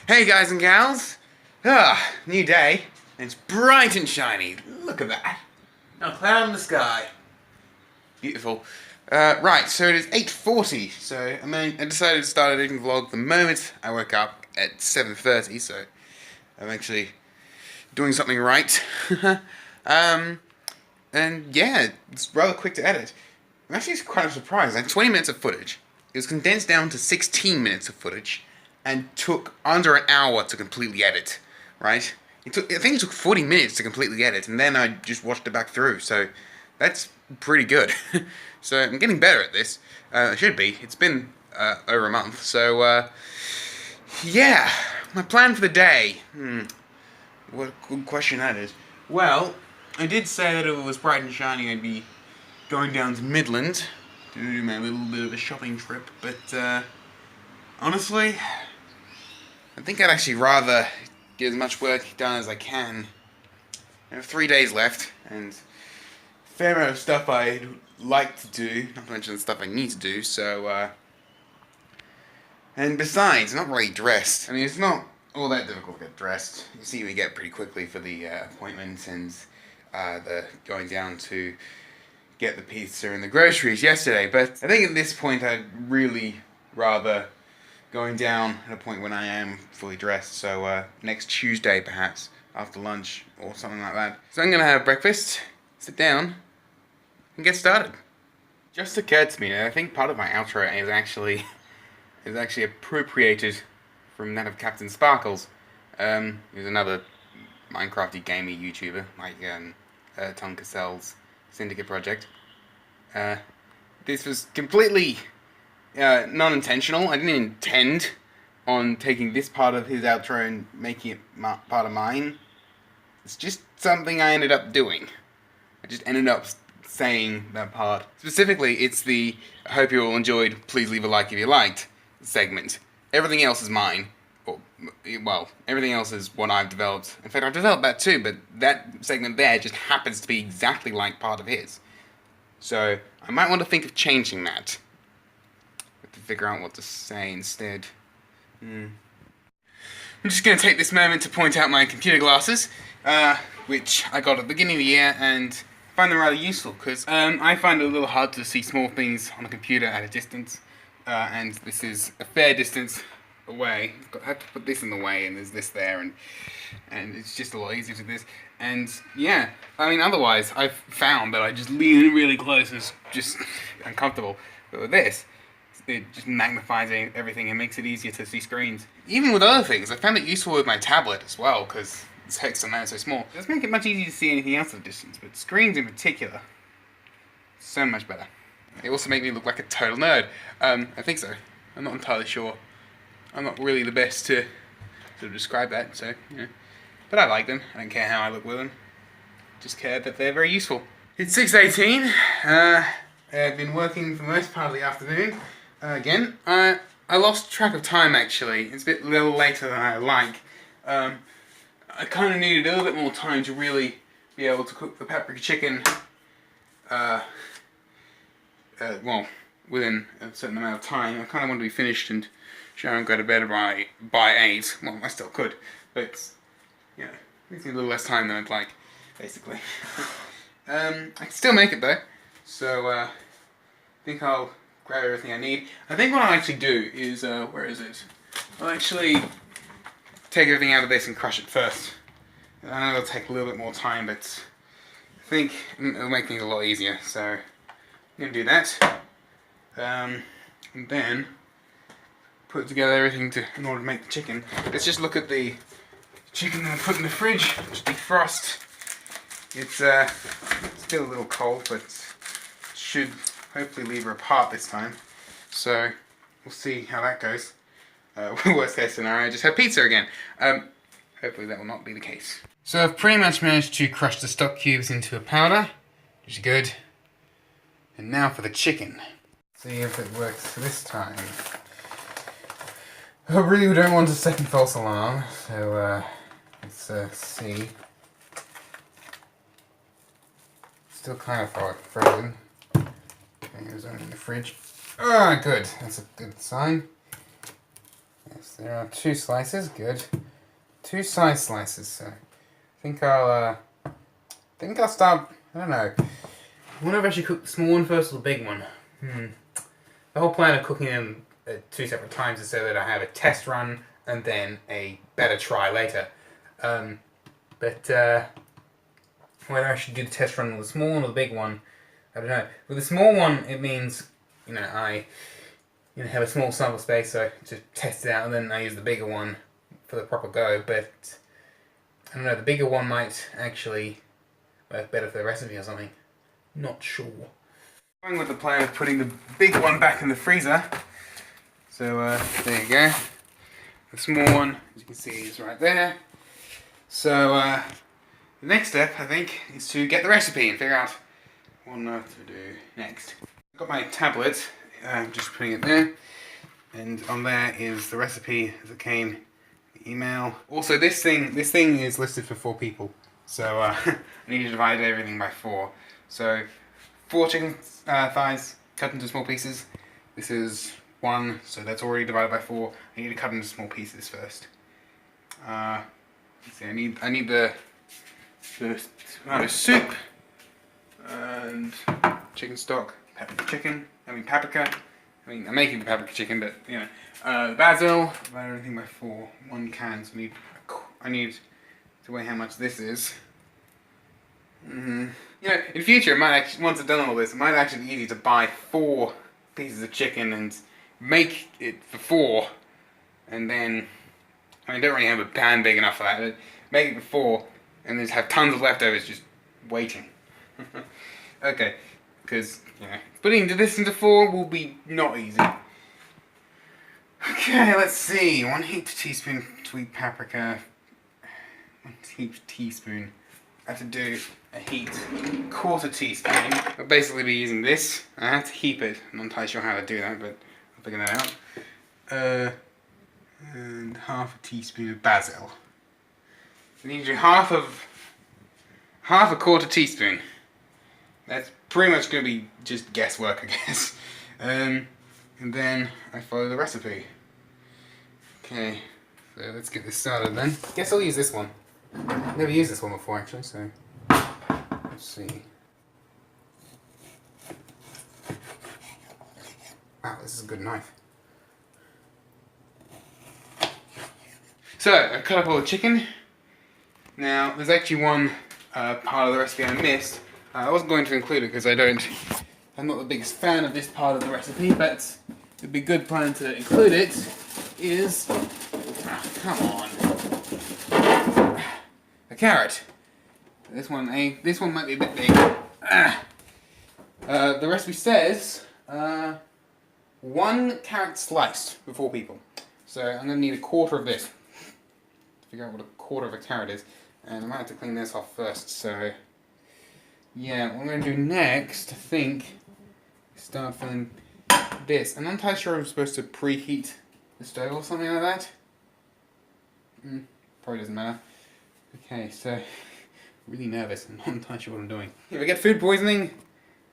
Hey guys and gals! New day. It's bright and shiny. Look at that. Not a cloud in the sky. Beautiful. Right, so it is 8:40, so I decided to start editing the vlog the moment I woke up at 7:30, so I'm actually doing something right. And yeah, it's rather quick to edit. I'm actually quite surprised. I had 20 minutes of footage. It was condensed down to 16 minutes of footage and took under an hour to completely edit, right? I think it took 40 minutes to completely edit, and then I just watched it back through, so that's pretty good. So I'm getting better at this. I should be. It's been over a month, so yeah. My plan for the day. What a good question that is. Well, I did say that if it was bright and shiny, I'd be going down to Midland to do my little bit of a shopping trip, but honestly, I think I'd actually rather get as much work done as I can. I have 3 days left, and a fair amount of stuff I'd like to do, not to mention the stuff I need to do, so, and besides, I'm not really dressed. I mean, it's not all that difficult to get dressed. You see we get pretty quickly for the appointment and the going down to get the pizza and the groceries yesterday, but I think at this point I'd really rather going down at a point when I am fully dressed, so next Tuesday perhaps, after lunch or something like that. So I'm gonna have breakfast, sit down, and get started. Just occurred to me that I think part of my outro is actually appropriated from that of Captain Sparkles. Who's another Minecrafty gamey YouTuber, like Tom Cassell's Syndicate project. This was completely non-intentional. I didn't intend on taking this part of his outro and making it part of mine. It's just something I ended up doing. I just ended up saying that part. Specifically, it's the "I hope you all enjoyed, please leave a like if you liked" segment. Everything else is mine. Well, everything else is what I've developed. In fact, I've developed that too, but that segment there just happens to be exactly like part of his. So, I might want to think of changing that. To figure out what to say instead. I'm just going to take this moment to point out my computer glasses, which I got at the beginning of the year, and find them rather useful, because I find it a little hard to see small things on a computer at a distance, and this is a fair distance away. I have to put this in the way, and there's this there, and it's just a lot easier to do this. And yeah, I mean, otherwise, I've found that I just lean in really close is just uncomfortable. But with this, it just magnifies everything and makes it easier to see screens. Even with other things, I found it useful with my tablet as well, because the text on that is so small. It does make it much easier to see anything else at a distance, but screens in particular, so much better. They also make me look like a total nerd. I think so. I'm not entirely sure. I'm not really the best to describe that, so, you know. But I like them. I don't care how I look with them. Just care that they're very useful. It's 6:18. I've been working for the most part of the afternoon. Again, I lost track of time actually. It's a little later than I like. I kind of needed a little bit more time to really be able to cook the paprika chicken. Well, within a certain amount of time. I kind of wanted to be finished and sure and go to bed by 8. Well, I still could, but you know, it takes me a little less time than I'd like, basically. I can still make it though, so I think I'll grab everything I need. I think what I'll actually do is, where is it? I'll actually take everything out of this and crush it first. I know it'll take a little bit more time, but I think it'll make things a lot easier, so I'm going to do that. And then put together everything in order to make the chicken. Let's just look at the chicken that I put in the fridge, just defrost. It's still a little cold, but should hopefully leave her apart this time. So we'll see how that goes. Worst case scenario, just have pizza again. Hopefully that will not be the case. So I've pretty much managed to crush the stock cubes into a powder, which is good. And now for the chicken. See if it works this time. I really don't want a second false alarm, so let's see. Still kind of frozen. Okay, it was only in the fridge. Ah, good. That's a good sign. Yes, there are 2 slices. Good. 2 size slices. So I think I'll start. I don't know. I wonder if I should cook the small one first or the big one. The whole plan of cooking them at 2 separate times is so that I have a test run and then a better try later. But whether I should do the test run with the small one or the big one, I don't know. With the small one, it means I have a small sample space, so to test it out, and then I use the bigger one for the proper go. But I don't know. The bigger one might actually work better for the recipe or something. Not sure. Going with the plan of putting the big one back in the freezer. So there you go. The small one, as you can see, is right there. So the next step, I think, is to get the recipe and figure out what on earth to do next. I've got my tablet, just putting it there, and on there is the recipe as it came, the email. Also, this thing is listed for 4 people, so I need to divide everything by 4. So 4 chicken thighs cut into small pieces. This is 1, so that's already divided by 4. I need to cut into small pieces first. Let's see, I need the tomato soup and chicken stock, paprika. I'm making the paprika chicken, but basil. Divide everything by 4. 1 can. So I need to weigh how much this is. In future, once I've done all this, it might actually be easy to buy 4 pieces of chicken and make it for 4, and then I don't really have a pan big enough for that. But make it for 4, and then just have tons of leftovers just waiting. Okay, because putting this into 4 will be not easy. Okay, let's see. 1 heaped teaspoon sweet paprika. 1 heaped teaspoon. I have to do a heaped 1/4 teaspoon. I'll basically be using this. I have to heap it. I'm not entirely sure how to do that, but I'll figure that out. And 1/2 teaspoon of basil. I need to do half a 1/4 teaspoon. That's pretty much going to be just guesswork, I guess. And then I follow the recipe. Okay, so let's get this started then. Guess I'll use this one. Never used this one before actually, so let's see. Wow, this is a good knife. So, I cut up all the chicken. Now, there's actually one part of the recipe I missed. I wasn't going to include it because I'm not the biggest fan of this part of the recipe, but it'd be a good plan to include it, is, come on, a carrot. This one might be a bit big. The recipe says 1 carrot sliced for 4 people. So I'm going to need 1/4 of this. Figure out what 1/4 of a carrot is, and I might have to clean this off first. So yeah, what I'm going to do next, I think, is start filling this. And I'm not entirely sure I'm supposed to preheat the stove or something like that. Probably doesn't matter. Okay, so I'm really nervous. I'm not entirely sure what I'm doing. If I get food poisoning,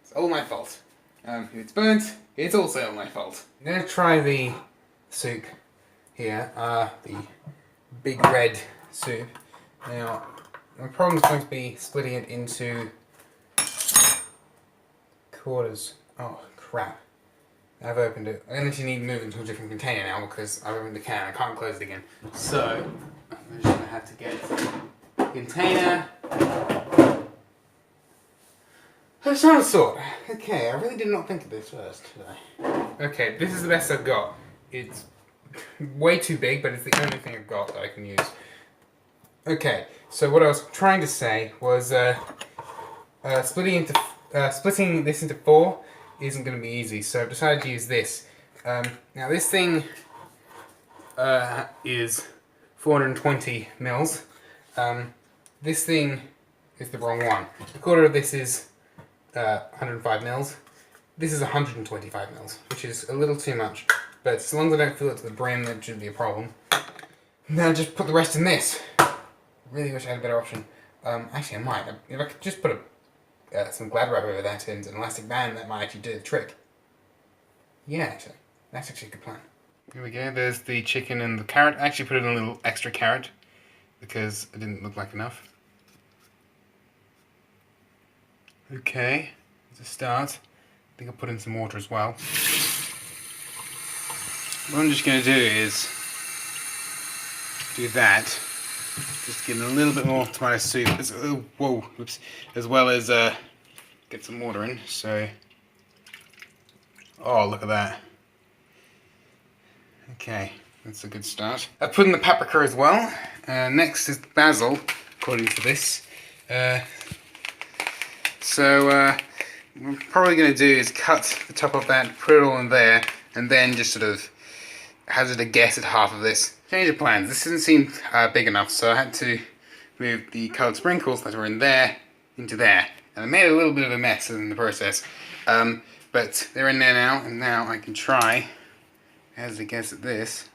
it's all my fault. If it's burnt, it's also all my fault. I'm going to try the soup here, the big red soup. Now, my problem is going to be splitting it into quarters. Oh, crap. I've opened it. I'm going to need to move into a different container now because I've opened the can. I can't close it again. So, I'm just going to have to get a container of some sort. Okay, I really did not think of this first, did I? Okay, this is the best I've got. It's way too big, but it's the only thing I've got that I can use. Okay, so what I was trying to say was splitting this into 4 isn't going to be easy, so I've decided to use this. Now this thing is 420 mils. This thing is the wrong one. 1/4 of this is 105 mils. This is 125 mils, which is a little too much. But as long as I don't fill it to the brim, that shouldn't be a problem. Now just put the rest in this. Really wish I had a better option. Actually, I might. If I could just put some glad wrap over that and an elastic band, that might actually do the trick. Yeah, actually. That's actually a good plan. Here we go, there's the chicken and the carrot. I actually put in a little extra carrot because it didn't look like enough. Okay, as a start, I think I'll put in some water as well. What I'm just going to do is do that, just get a little bit more tomato soup, as well as get some water in. So, oh, look at that. Okay, that's a good start. I've put in the paprika as well. Next is basil, according to this. So what I'm probably going to do is cut the top of that, put it all in there, and then just sort of hazard a guess at half of this. Change of plans. This doesn't seem big enough, so I had to move the coloured sprinkles that were in there into there. And I made a little bit of a mess in the process. But they're in there now, and now I can try, hazard a guess at this.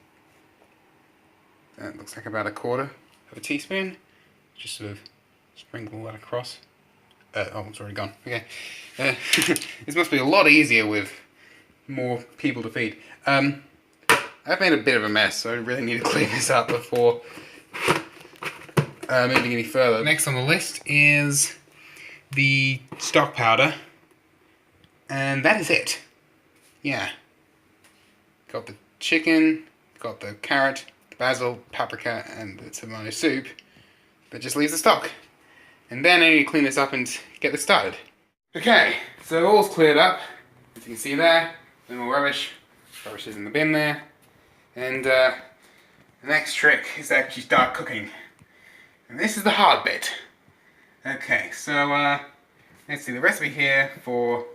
That looks like about 1/4 of a teaspoon. Just sort of sprinkle that across. Oh, it's already gone. Okay. This must be a lot easier with more people to feed. I've made a bit of a mess, so I really need to clean this up before moving any further. Next on the list is the stock powder, and that is it. Yeah. Got the chicken, got the carrot, the basil, paprika, and the tomato soup. That just leaves the stock. And then I need to clean this up and get this started. Okay, so all's cleared up. As you can see there, no more rubbish. Rubbish is in the bin there. And the next trick is to actually start cooking. And this is the hard bit. Okay, so let's see, the recipe here for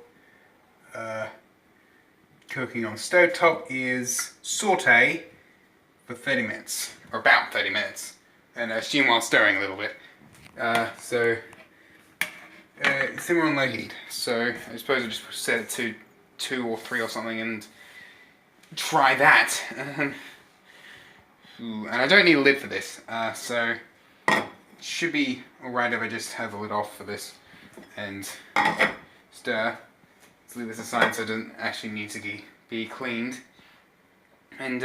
cooking on stovetop is saute for 30 minutes, or about 30 minutes. And steam while stirring a little bit. Simmer on low heat. So I suppose I just set it to 2 or 3 or something and try that. And I don't need a lid for this, so it should be alright if I just have the lid off for this and stir. Let's leave this aside so it doesn't actually need to be cleaned. And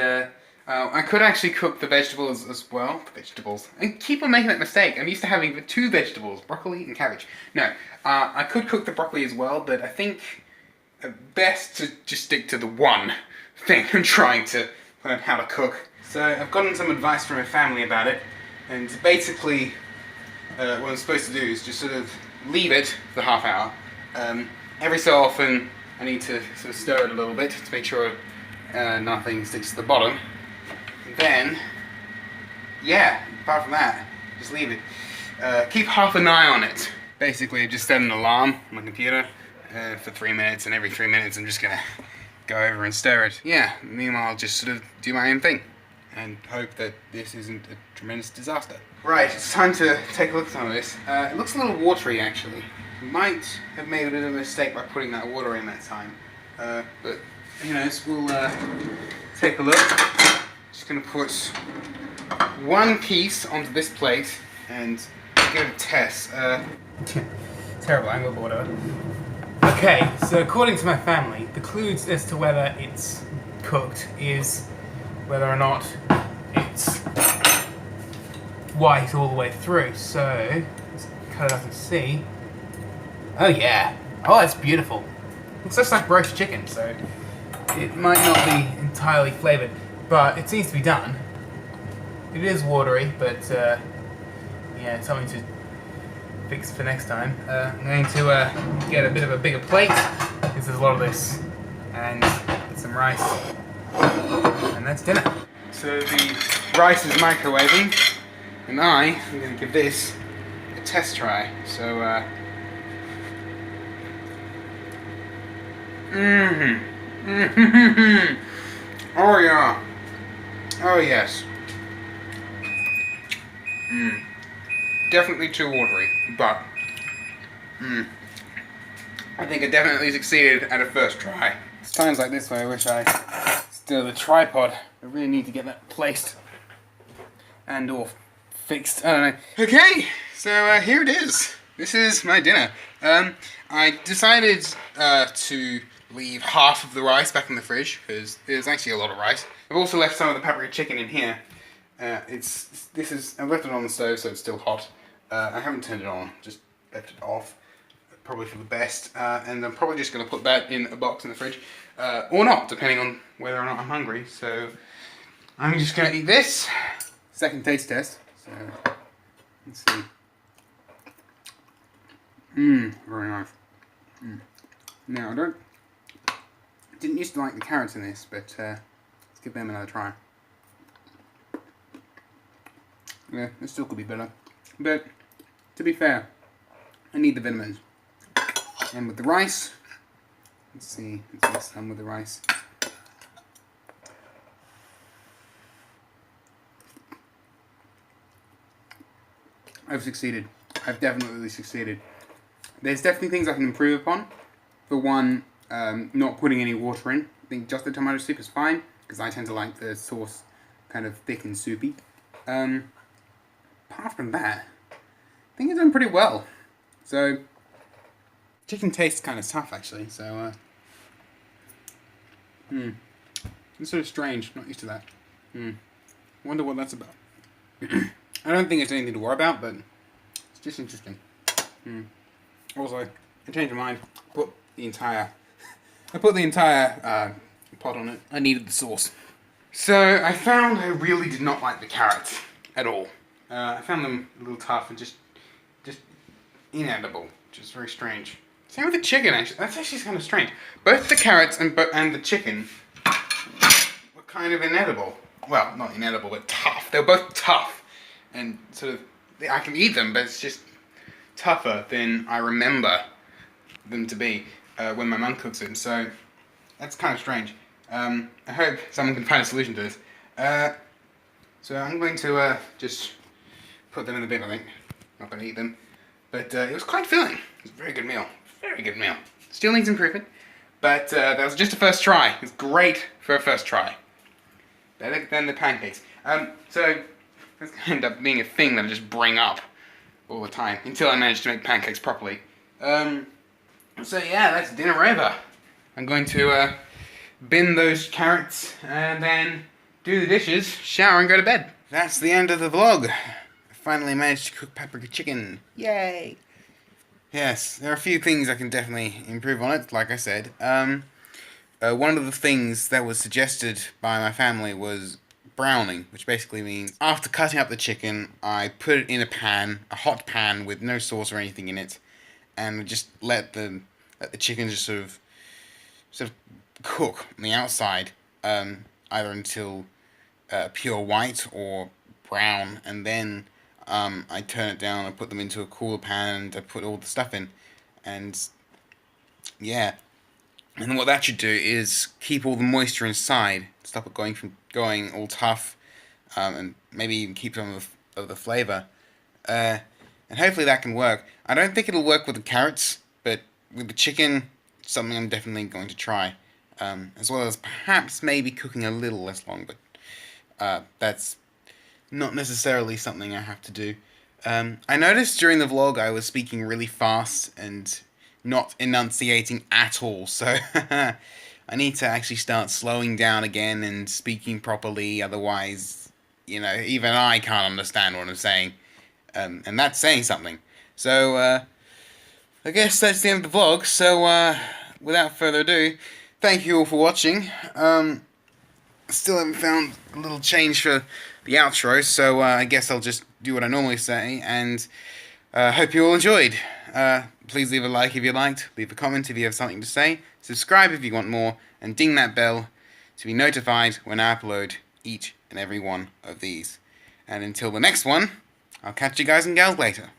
I could actually cook the vegetables as well. I keep on making that mistake. I'm used to having 2 vegetables, broccoli and cabbage. No, I could cook the broccoli as well, but I think best to just stick to the one thing I'm trying to learn how to cook. So I've gotten some advice from my family about it, and basically what I'm supposed to do is just sort of leave it for half hour. Every so often I need to sort of stir it a little bit to make sure nothing sticks to the bottom. And then, yeah, apart from that, just leave it. Keep half an eye on it. Basically, I've just set an alarm on my computer for 3 minutes, and every 3 minutes I'm just gonna go over and stir it. Yeah, meanwhile I'll just sort of do my own thing and hope that this isn't a tremendous disaster. Right, it's time to take a look at some of this. It looks a little watery actually. Might have made a bit of a mistake by putting that water in that time. But, you know, we'll take a look. Just gonna put 1 piece onto this plate and give it a test. Terrible angle, but whatever. Okay, so according to my family, the clues as to whether it's cooked is whether or not it's white all the way through. So, let's cut it up and see. Oh yeah, oh that's beautiful. Looks just like roast chicken, so it might not be entirely flavoured, but it seems to be done. It is watery, but yeah, something to fix for next time. I'm going to get a bit of a bigger plate, because there's a lot of this, and get some rice, and that's dinner. So the rice is microwaving, and I am going to give this a test try. So, oh yeah, oh yes. Definitely too watery, but I think I definitely succeeded at a first try. It's times like this where I wish I still had a tripod. I really need to get that placed and or fixed. I don't know. Okay, so here it is. This is my dinner. I decided to leave half of the rice back in the fridge, because there's actually a lot of rice. I've also left some of the paprika chicken in here. I've left it on the stove so it's still hot. I haven't turned it on, just left it off, probably for the best. And I'm probably just going to put that in a box in the fridge, or not, depending on whether or not I'm hungry. So I'm just going to eat this. Second taste test. So let's see. Very nice. Now didn't used to like the carrots in this, but let's give them another try. Yeah, it still could be better. But, to be fair, I need the vitamins. And with the rice, let's see some with the rice. I've succeeded. I've definitely succeeded. There's definitely things I can improve upon. For one, not putting any water in. I think just the tomato soup is fine, because I tend to like the sauce kind of thick and soupy. Apart from that, I think it's done pretty well. So, chicken tastes kind of tough actually, so, it's sort of strange, not used to that. Wonder what that's about. I don't think it's anything to worry about, but it's just interesting. Also, I changed my mind. I put the entire pot on it. I needed the sauce. So, I found I really did not like the carrots at all. I found them a little tough and just inedible, which is very strange. Same with the chicken, actually. That's actually kind of strange. Both the carrots and the chicken were kind of inedible. Well, not inedible, but tough. They were both tough. And sort of, I can eat them, but it's just tougher than I remember them to be when my mum cooks them. So, that's kind of strange. I hope someone can find a solution to this. So I'm going to just put them in the bin, I think. Not going to eat them. But it was quite filling. It was a very good meal. Very good meal. Still needs improvement. But that was just a first try. It was great for a first try. Better than the pancakes. So that's going to end up being a thing that I just bring up all the time. Until I manage to make pancakes properly. So yeah, that's dinner over. I'm going to bin those carrots and then do the dishes, shower and go to bed. That's the end of the vlog. I finally managed to cook paprika chicken. Yay! Yes, there are a few things I can definitely improve on it, like I said. One of the things that was suggested by my family was browning, which basically means after cutting up the chicken, I put it in a pan, a hot pan with no sauce or anything in it, and just let the chicken just sort of cook on the outside, either until pure white or brown, and then I turn it down, I put them into a cooler pan, and I put all the stuff in, and yeah, and what that should do is keep all the moisture inside, stop it going all tough, and maybe even keep some of the flavour, and hopefully that can work. I don't think it'll work with the carrots, but with the chicken, it's something I'm definitely going to try, as well as perhaps maybe cooking a little less long, but that's not necessarily something I have to do. I noticed during the vlog I was speaking really fast and not enunciating at all, so I need to actually start slowing down again and speaking properly, otherwise, you know, even I can't understand what I'm saying, and that's saying something. So, I guess that's the end of the vlog, so without further ado, thank you all for watching. Still haven't found a little change for the outro, so I guess I'll just do what I normally say, and hope you all enjoyed. Please leave a like if you liked, leave a comment if you have something to say, subscribe if you want more, and ding that bell to be notified when I upload each and every one of these. And until the next one, I'll catch you guys and gals later.